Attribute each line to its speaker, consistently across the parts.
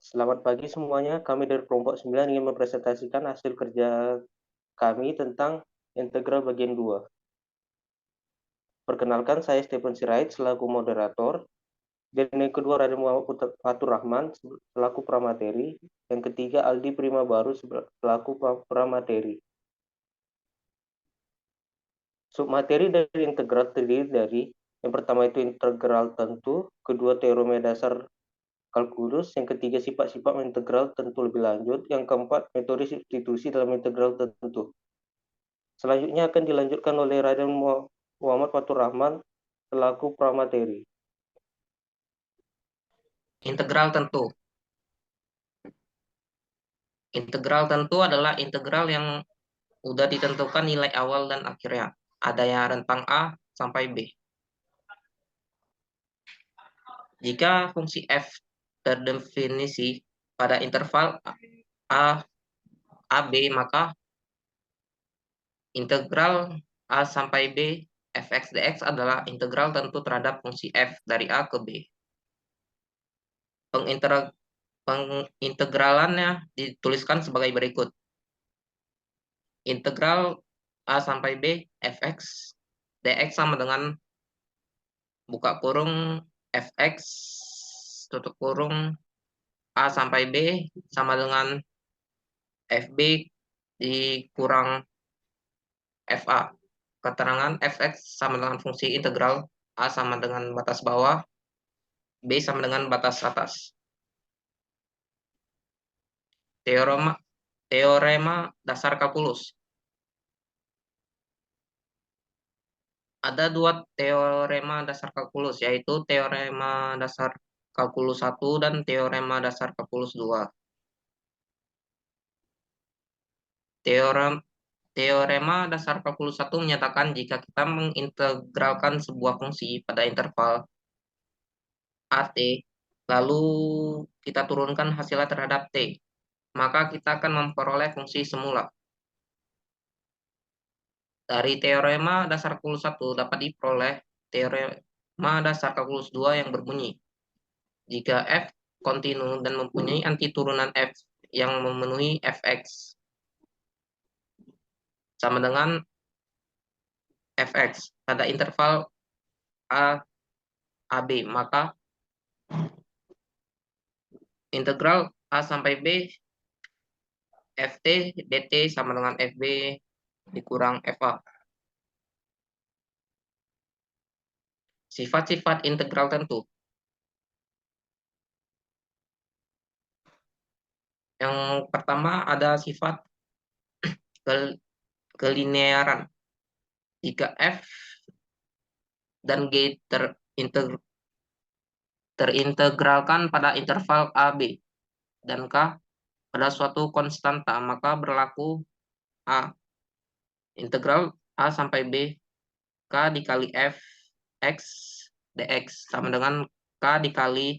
Speaker 1: Selamat pagi semuanya. Kami dari kelompok 9 ingin mempresentasikan hasil kerja kami tentang integral bagian 2. Perkenalkan, saya Stephen Sirait selaku moderator. Dan yang kedua, Raden Muhammad Fatur Rahman selaku pramateri. Yang ketiga, Aldi Prima Baru selaku pramateri. Submateri dari integral terdiri dari yang pertama itu integral tentu, kedua teorema dasar kalkulus, yang ketiga sifat-sifat integral tentu lebih lanjut, yang keempat metode substitusi dalam integral tentu. Selanjutnya akan dilanjutkan oleh Raden Muhammad Fatur Rahman selaku pramateri.
Speaker 2: Integral tentu. Integral tentu adalah integral yang udah ditentukan nilai awal dan akhirnya. Ada yang rentang A sampai B. Jika fungsi f terdefinisi pada interval A, AB, maka integral A sampai B fx dx adalah integral tentu terhadap fungsi f dari A ke B. Pengintegralannya dituliskan sebagai berikut. Integral A sampai B fx dx sama dengan buka kurung fx tutup kurung A sampai B sama dengan fb dikurang fa. Keterangan fx sama dengan fungsi integral A sama dengan batas bawah, B sama dengan batas atas. Teorema dasar kalkulus. Ada dua teorema dasar kalkulus, yaitu teorema dasar kalkulus 1 dan teorema dasar kalkulus 2. Teorema dasar kalkulus 1 menyatakan jika kita mengintegralkan sebuah fungsi pada interval AT, lalu kita turunkan hasilnya terhadap T, maka kita akan memperoleh fungsi semula. Dari teorema dasar kalkulus 1 dapat diperoleh teorema dasar kalkulus 2 yang berbunyi, jika f kontinu dan mempunyai antiturunan f yang memenuhi fx sama dengan fx pada interval a AB, maka integral A sampai B ft dt sama dengan fb dikurang fa. Sifat-sifat integral tentu. Yang pertama ada sifat kelinearan. Jika f dan g terintegralkan pada interval a, b, dan k pada suatu konstanta, maka berlaku a integral a sampai b k dikali f x dx sama dengan k dikali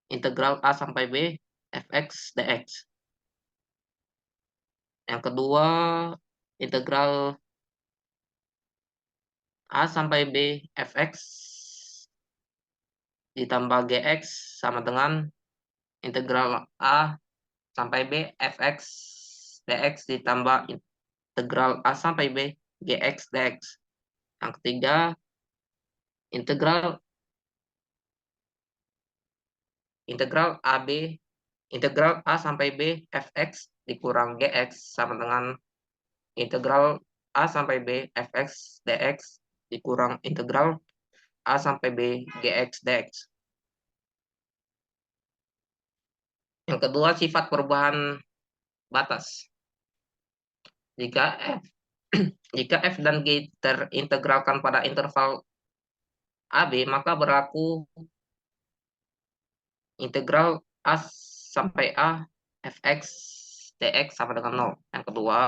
Speaker 2: integral a sampai b fx dx. Yang kedua, integral a sampai b fx ditambah gx sama dengan integral a sampai b fx dx ditambah integral a sampai b gx dx. Yang ketiga, integral integral a sampai b fx dikurang gx sama dengan integral a sampai b fx dx dikurang integral a sampai b gx dx. Yang kedua, sifat perubahan batas. Jika f dan g terintegralkan pada interval AB, maka berlaku integral a sampai a fx dx sama dengan 0. Yang kedua,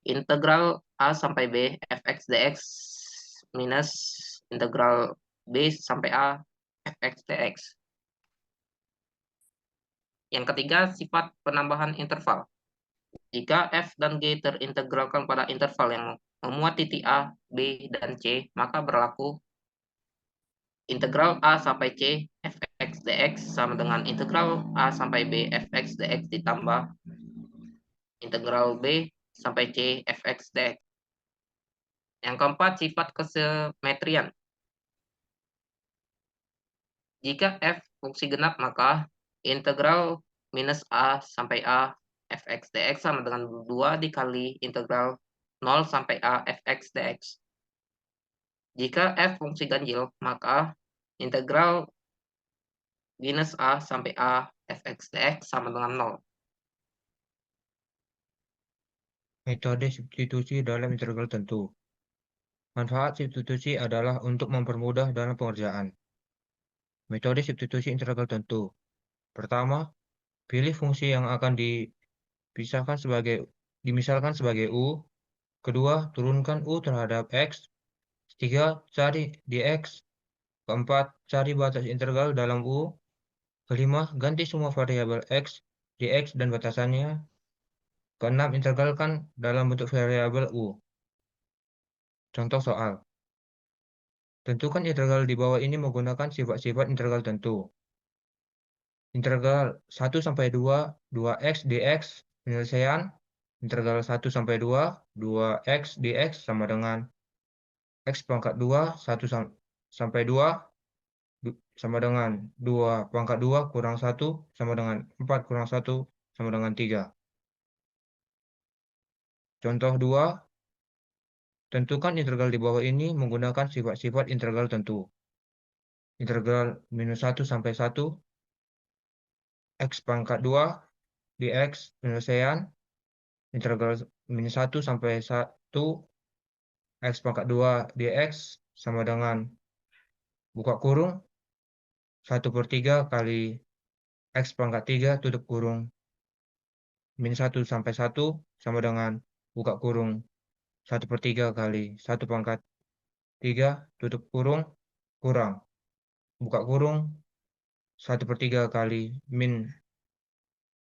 Speaker 2: integral a sampai b fx dx minus integral b sampai a fx dx. Yang ketiga, sifat penambahan interval. Jika f dan g terintegralkan pada interval yang memuat titik a, b, dan c, maka berlaku integral a sampai c fx dx sama dengan integral A sampai B fx dx ditambah integral B sampai C fx dx. Yang keempat, sifat kesimetrian. Jika f fungsi genap, maka integral minus A sampai A fx dx sama dengan 2 dikali integral 0 sampai A fx dx. Jika f fungsi ganjil, maka integral minus A sampai A fx dx sama dengan 0.
Speaker 3: Metode substitusi dalam integral tentu. Manfaat substitusi adalah untuk mempermudah dalam pengerjaan. Metode substitusi integral tentu. Pertama, pilih fungsi yang akan dimisalkan sebagai U. Kedua, turunkan U terhadap X. Ketiga, cari dx. Keempat, cari batas integral dalam U. Kelima, ganti semua variabel X, dx, dan batasannya. Keenam, integralkan dalam bentuk variabel U. Contoh soal. Tentukan integral di bawah ini menggunakan sifat-sifat integral tentu. Integral 1 sampai 2, 2x dx, penyelesaian. Integral 1 sampai 2, 2x dx sama dengan x pangkat 2, 1 sampai 2, sama dengan 2 pangkat 2 kurang 1, sama dengan 4 kurang 1, sama dengan 3. Contoh 2, tentukan integral di bawah ini menggunakan sifat-sifat integral tentu. Integral minus 1 sampai 1, x pangkat 2, dx, penyelesaian. Integral minus 1 sampai 1, x pangkat 2, dx, sama dengan buka kurung 1/3 kali x pangkat 3 tutup kurung min 1 sampai 1 sama dengan buka kurung 1/3 kali 1 pangkat 3 tutup kurung kurang buka kurung 1/3 kali min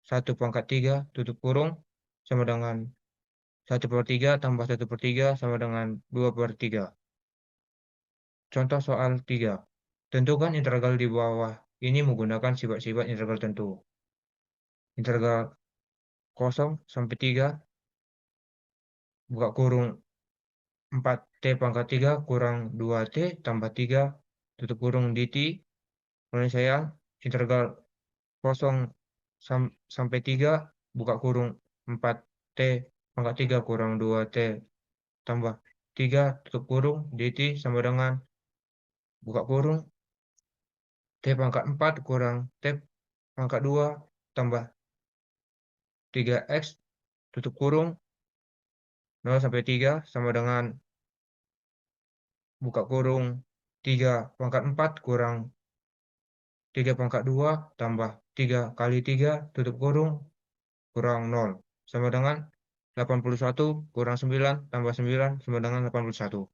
Speaker 3: 1 pangkat 3 tutup kurung sama dengan 1/3 tambah 1/3 sama dengan 2/3. Contoh soal 3. Tentukan integral di bawah ini menggunakan sifat-sifat integral tentu. Integral 0 sampai 3 buka kurung 4t pangkat 3 kurang 2t tambah 3 tutup kurung dt. Penyelesaian integral 0 sampai 3 buka kurung 4t pangkat 3 kurang 2t tambah 3 tutup kurung dt sama dengan buka kurung t pangkat 4 kurang t pangkat 2 tambah 3x tutup kurung 0 sampai 3 sama dengan buka kurung 3 pangkat 4 kurang 3 pangkat 2 tambah 3 kali 3 tutup kurung kurang 0 sama dengan 81 kurang 9 tambah 9 sama dengan 81.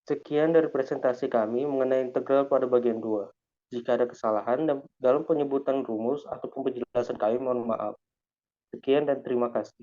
Speaker 1: Sekian dari presentasi kami mengenai integral pada bagian 2. Jika ada kesalahan dalam penyebutan rumus ataupun penjelasan kami, mohon maaf. Sekian dan terima kasih.